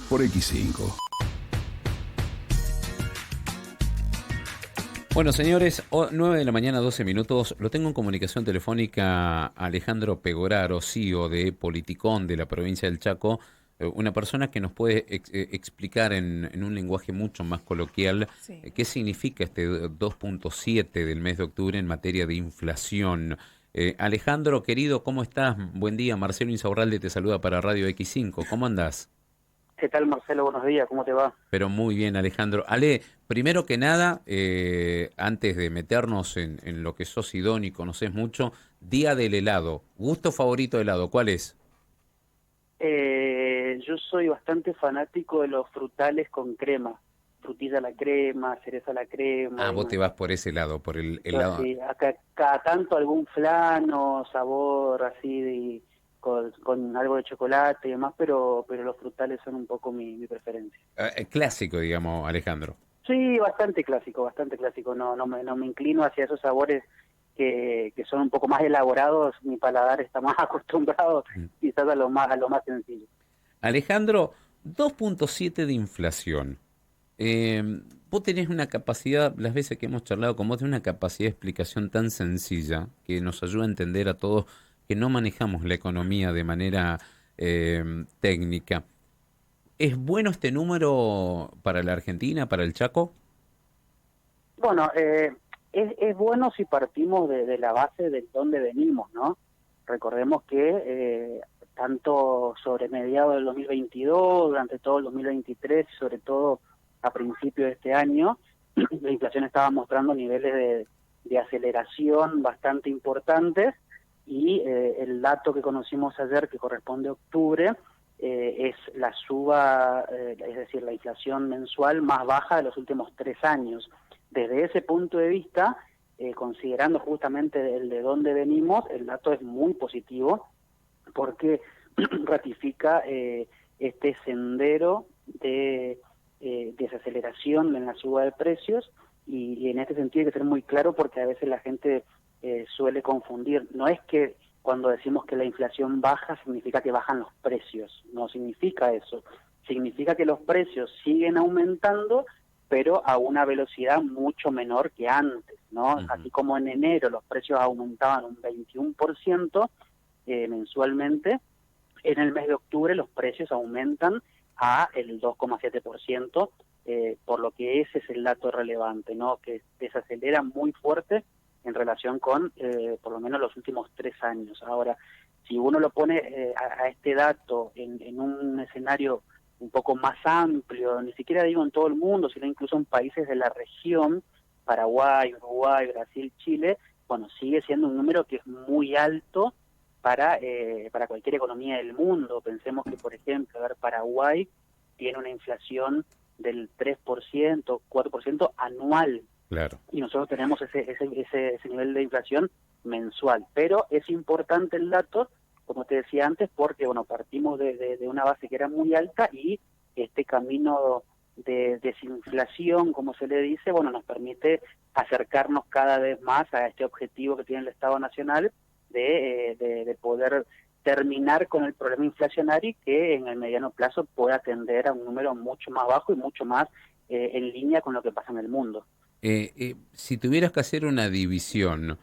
por X5. Bueno, señores, 9 de la mañana, 12 minutos. Lo tengo en comunicación telefónica a Alejandro Pegoraro, CEO de Politicón de la provincia del Chaco, una persona que nos puede explicar en un lenguaje mucho más coloquial Sí. qué significa este 2.7 del mes de octubre en materia de inflación. Alejandro, querido, ¿cómo estás? Buen día, Marcelo Insaurralde te saluda para Radio X5. ¿Cómo andás? ¿Qué tal, Marcelo? Buenos días, ¿cómo te va? Pero muy bien, Alejandro. Ale, primero que nada, antes de meternos en lo que sos idóneo y conoces mucho, día del helado. ¿Gusto favorito de helado? ¿Cuál es? Yo soy bastante fanático de los frutales con crema. Frutilla a la crema, cereza a la crema, Ah, vos te demás. vas por ese lado, por el Yo helado. así, acá, cada tanto algún flan sabor así, con algo de chocolate y demás, pero los frutales son un poco mi preferencia. Clásico, digamos, Alejandro. Sí, bastante clásico, bastante clásico. No me inclino hacia esos sabores que son un poco más elaborados. Mi paladar está más acostumbrado Mm. quizás a lo más sencillo. Alejandro, 2.7 de inflación. Eh, Vos tenés una capacidad, las veces que hemos charlado con vos, tenés una capacidad de explicación tan sencilla que nos ayuda a entender a todos que no manejamos la economía de manera técnica. ¿Es bueno este número para la Argentina, para el Chaco? Bueno, es bueno si partimos de la base de dónde venimos, ¿no? Recordemos que tanto sobre mediados del 2022, durante todo el 2023, sobre todo a principios de este año, la inflación estaba mostrando niveles de aceleración bastante importantes y el dato que conocimos ayer, que corresponde a octubre, es la suba, es decir, la inflación mensual más baja de los últimos 3 años. Desde ese punto de vista, considerando justamente el de dónde venimos, el dato es muy positivo porque ratifica este sendero de desaceleración en la suba de precios y en este sentido hay que ser muy claro porque a veces la gente suele confundir. No es que cuando decimos que la inflación baja significa que bajan los precios, no significa eso. Significa que los precios siguen aumentando pero a una velocidad mucho menor que antes, ¿no? Ujú. Así como en enero los precios aumentaban un 21% mensualmente, en el mes de octubre los precios aumentan a el 2,7%, por lo que ese es el dato relevante, ¿no? Que desacelera muy fuerte en relación con por lo menos los últimos 3 años. Ahora, si uno lo pone a este dato en un escenario un poco más amplio, ni siquiera digo en todo el mundo, sino incluso en países de la región, Paraguay, Uruguay, Brasil, Chile, bueno, sigue siendo un número que es muy alto para cualquier economía del mundo. Pensemos que, por ejemplo, a ver, Paraguay tiene una inflación del 3%, 4% anual, Claro. y nosotros tenemos ese nivel de inflación mensual. Pero es importante el dato, como te decía antes, porque bueno, partimos de una base que era muy alta y este camino de desinflación, como se le dice, bueno, nos permite acercarnos cada vez más a este objetivo que tiene el Estado Nacional de poder terminar con el problema inflacionario y que en el mediano plazo pueda tender a un número mucho más bajo y mucho más en línea con lo que pasa en el mundo. Si tuvieras que hacer una división,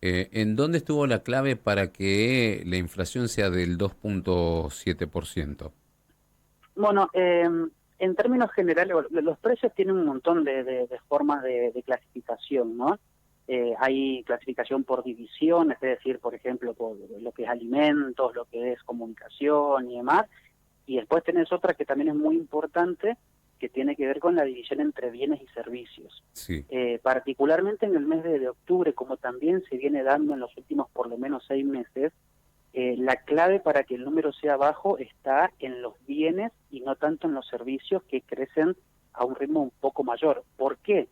¿en dónde estuvo la clave para que la inflación sea del 2.7%? Bueno, en términos generales, los precios tienen un montón de formas de clasificación, ¿no? Hay clasificación por divisiones, es decir, por ejemplo, por lo que es alimentos, lo que es comunicación y demás, y después tenés otra que también es muy importante, que tiene que ver con la división entre bienes y servicios. Sí. Particularmente en el mes de octubre, como también se viene dando en los últimos por lo menos 6 meses, la clave para que el número sea bajo está en los bienes y no tanto en los servicios que crecen a un ritmo un poco mayor. ¿Por qué?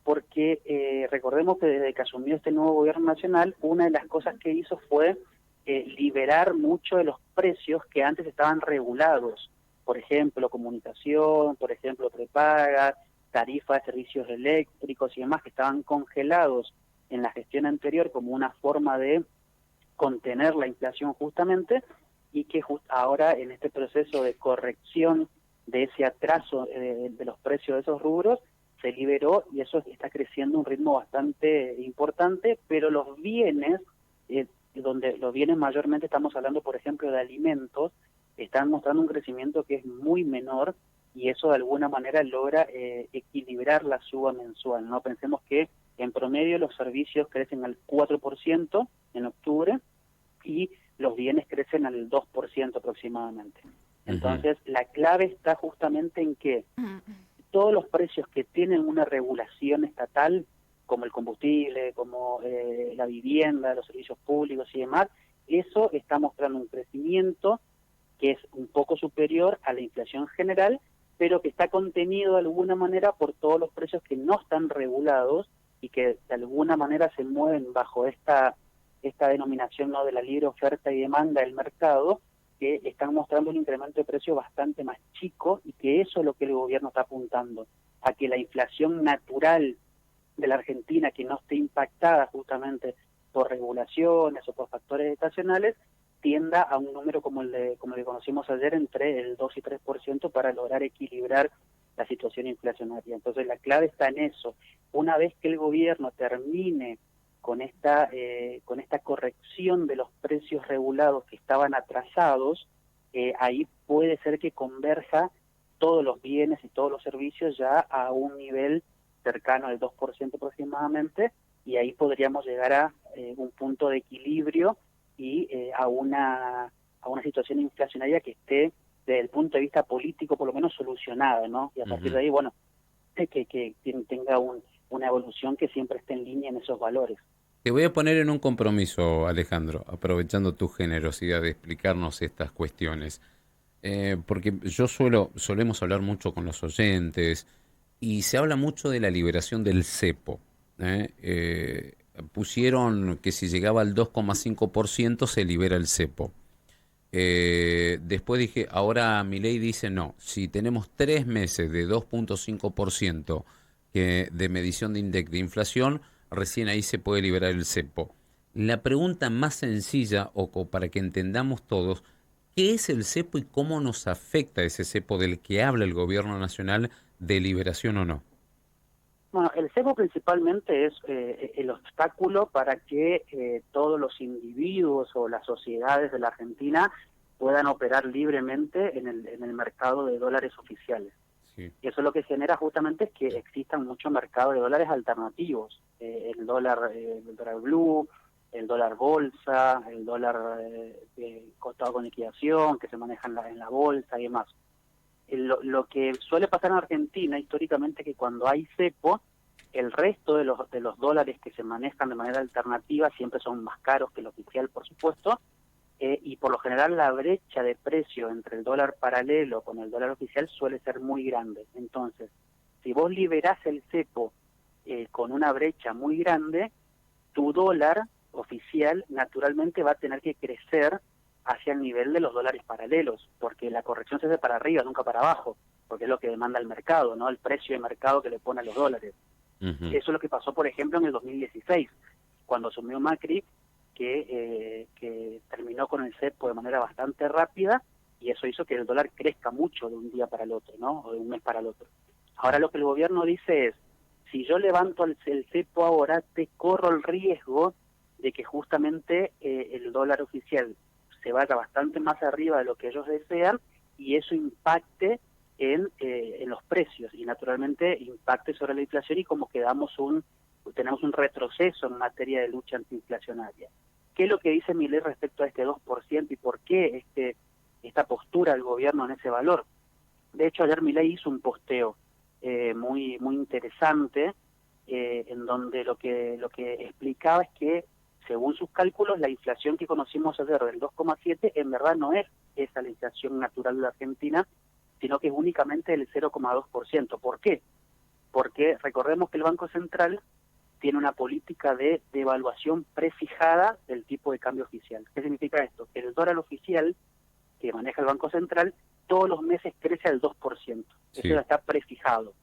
Porque recordemos que desde que asumió este nuevo gobierno nacional, una de las cosas que hizo fue liberar mucho de los precios que antes estaban regulados. Por ejemplo, comunicación, por ejemplo, prepagas, tarifas de servicios eléctricos y demás que estaban congelados en la gestión anterior como una forma de contener la inflación justamente y que ahora en este proceso de corrección de ese atraso de los precios de esos rubros, se liberó y eso está creciendo a un ritmo bastante importante, pero los bienes, donde los bienes mayormente estamos hablando, por ejemplo, de alimentos, están mostrando un crecimiento que es muy menor y eso de alguna manera logra equilibrar la suba mensual, ¿no? Pensemos que en promedio los servicios crecen al 4% en octubre y los bienes crecen al 2% aproximadamente. Entonces, la clave está justamente en que todos los precios que tienen una regulación estatal, como el combustible, como la vivienda, los servicios públicos y demás, eso está mostrando un crecimiento que es un poco superior a la inflación general, pero que está contenido de alguna manera por todos los precios que no están regulados y que de alguna manera se mueven bajo esta denominación, ¿no?, de la libre oferta y demanda del mercado, que están mostrando un incremento de precio bastante más chico y que eso es lo que el gobierno está apuntando, a que la inflación natural de la Argentina, que no esté impactada justamente por regulaciones o por factores estacionales, tienda a un número como el que conocimos ayer, entre el 2 y 3% para lograr equilibrar la situación inflacionaria. Entonces la clave está en eso. Una vez que el gobierno termine con esta corrección de los precios regulados que estaban atrasados, ahí puede ser que converja todos los bienes y todos los servicios ya a un nivel cercano al 2% aproximadamente, y ahí podríamos llegar a un punto de equilibrio y a una situación inflacionaria que esté desde el punto de vista político por lo menos solucionada, ¿no? Y a partir de ahí, bueno, que tenga una evolución que siempre esté en línea en esos valores. Te voy a poner en un compromiso, Alejandro, aprovechando tu generosidad de explicarnos estas cuestiones. Porque solemos hablar mucho con los oyentes y se habla mucho de la liberación del cepo. Pusieron que si llegaba al 2,5% se libera el cepo. Después dije, ahora Milei dice no, si tenemos 3 meses de 2,5% de medición de index de inflación, recién ahí se puede liberar el cepo. La pregunta más sencilla, o para que entendamos todos, ¿qué es el cepo y cómo nos afecta ese cepo del que habla el gobierno nacional, de liberación o no? Bueno, el cepo principalmente es el obstáculo para que todos los individuos o las sociedades de la Argentina puedan operar libremente en el mercado de dólares oficiales. Sí. Y eso lo que genera justamente es que existan muchos mercados de dólares alternativos, el dólar blue, el dólar bolsa, el dólar costado con liquidación, que se maneja en la bolsa y demás. Lo que suele pasar en Argentina históricamente es que cuando hay cepo, el resto de los dólares que se manejan de manera alternativa siempre son más caros que el oficial, por supuesto, y por lo general la brecha de precio entre el dólar paralelo con el dólar oficial suele ser muy grande. Entonces, si vos liberás el cepo con una brecha muy grande, tu dólar oficial naturalmente va a tener que crecer hacia el nivel de los dólares paralelos, porque la corrección se hace para arriba, nunca para abajo, porque es lo que demanda el mercado, ¿no? El precio de mercado que le pone a los dólares. Uh-huh. Eso es lo que pasó, por ejemplo, en el 2016, cuando asumió Macri, que terminó con el cepo de manera bastante rápida, y eso hizo que el dólar crezca mucho de un día para el otro, ¿no? O de un mes para el otro. Ahora lo que el gobierno dice es, si yo levanto el cepo ahora, te corro el riesgo de que justamente el dólar oficial se vaya bastante más arriba de lo que ellos desean y eso impacte en los precios y naturalmente impacte sobre la inflación y como tenemos un retroceso en materia de lucha antiinflacionaria. ¿Qué es lo que dice Milei respecto a este 2% y por qué esta postura del gobierno en ese valor? De hecho, ayer Milei hizo un posteo muy interesante en donde lo que explicaba es que según sus cálculos, la inflación que conocimos ayer del 2,7 en verdad no es esa la inflación natural de la Argentina, sino que es únicamente el 0,2%. ¿Por qué? Porque recordemos que el Banco Central tiene una política de devaluación prefijada del tipo de cambio oficial. ¿Qué significa esto? Que el dólar oficial que maneja el Banco Central todos los meses crece al 2%. Sí. Eso ya está prefijado.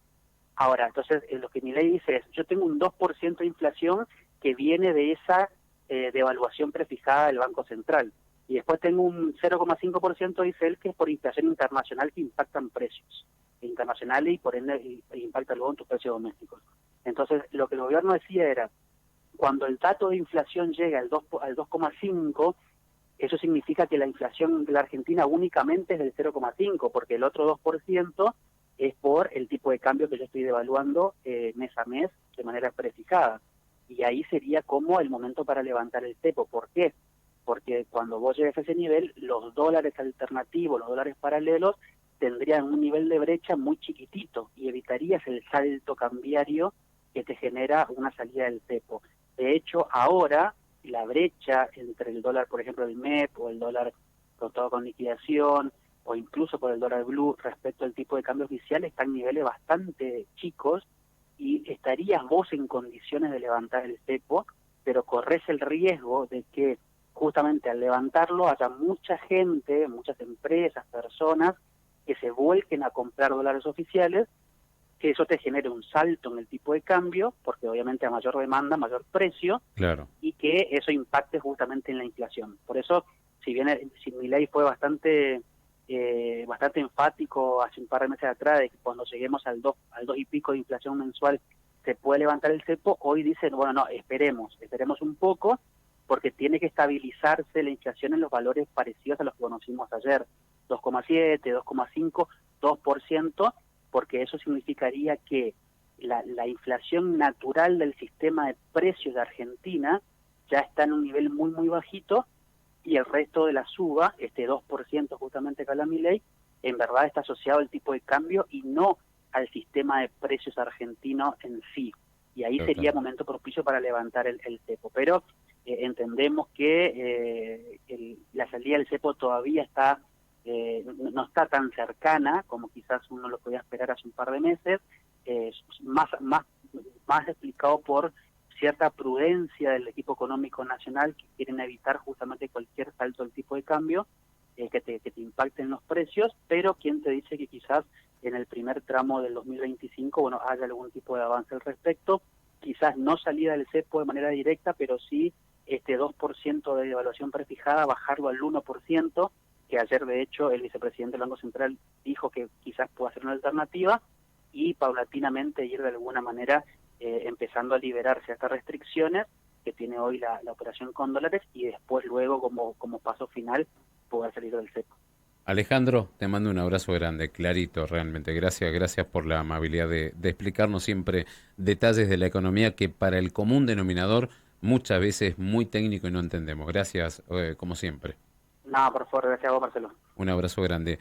Ahora, entonces, lo que Milei dice es, yo tengo un 2% de inflación que viene de esa devaluación prefijada del Banco Central. Y después tengo un 0,5%, dice él, que es por inflación internacional que impactan precios internacionales y por ende impacta luego en tus precios domésticos. Entonces, lo que el gobierno decía era, cuando el dato de inflación llega al 2,5, eso significa que la inflación de la Argentina únicamente es del 0,5, porque el otro 2% es por el tipo de cambio que yo estoy devaluando mes a mes de manera prefijada. Y ahí sería como el momento para levantar el cepo. ¿Por qué? Porque cuando vos llegues a ese nivel, los dólares alternativos, los dólares paralelos, tendrían un nivel de brecha muy chiquitito y evitarías el salto cambiario que te genera una salida del cepo. De hecho, ahora la brecha entre el dólar, por ejemplo, el MEP o el dólar cotado con liquidación o incluso por el dólar blue respecto al tipo de cambio oficial está en niveles bastante chicos y estarías vos en condiciones de levantar el cepo, pero corres el riesgo de que justamente al levantarlo haya mucha gente, muchas empresas, personas que se vuelquen a comprar dólares oficiales, que eso te genere un salto en el tipo de cambio, porque obviamente a mayor demanda, mayor precio, Claro. y que eso impacte justamente en la inflación. Por eso, si Milei fue bastante enfático hace un par de meses atrás de que cuando lleguemos al 2 y pico de inflación mensual se puede levantar el cepo, hoy dicen, bueno, no, esperemos un poco, porque tiene que estabilizarse la inflación en los valores parecidos a los que conocimos ayer, 2,7, 2,5, 2%, porque eso significaría que la inflación natural del sistema de precios de Argentina ya está en un nivel muy, muy bajito y el resto de la suba, este 2% justamente que habla Milei, en verdad está asociado al tipo de cambio y no al sistema de precios argentino en sí. Y ahí sería momento propicio para levantar el cepo. Pero entendemos que la salida del cepo todavía está no está tan cercana como quizás uno lo podía esperar hace un par de meses, más explicado por cierta prudencia del equipo económico nacional que quieren evitar justamente cualquier salto del tipo de cambio que te impacte en los precios, pero quien te dice que quizás en el primer tramo del 2025 bueno, haya algún tipo de avance al respecto, quizás no salida del cepo de manera directa, pero sí este 2% de devaluación prefijada, bajarlo al 1%, que ayer de hecho el vicepresidente del Banco Central dijo que quizás pueda ser una alternativa, y paulatinamente ir de alguna manera empezando a liberarse a estas restricciones que tiene hoy la operación con dólares y después luego como paso final poder salir del cepo. Alejandro, te mando un abrazo grande, clarito realmente. Gracias por la amabilidad de explicarnos siempre detalles de la economía que para el común denominador muchas veces es muy técnico y no entendemos. Gracias, como siempre. No, por favor, gracias a vos, Marcelo. Un abrazo grande.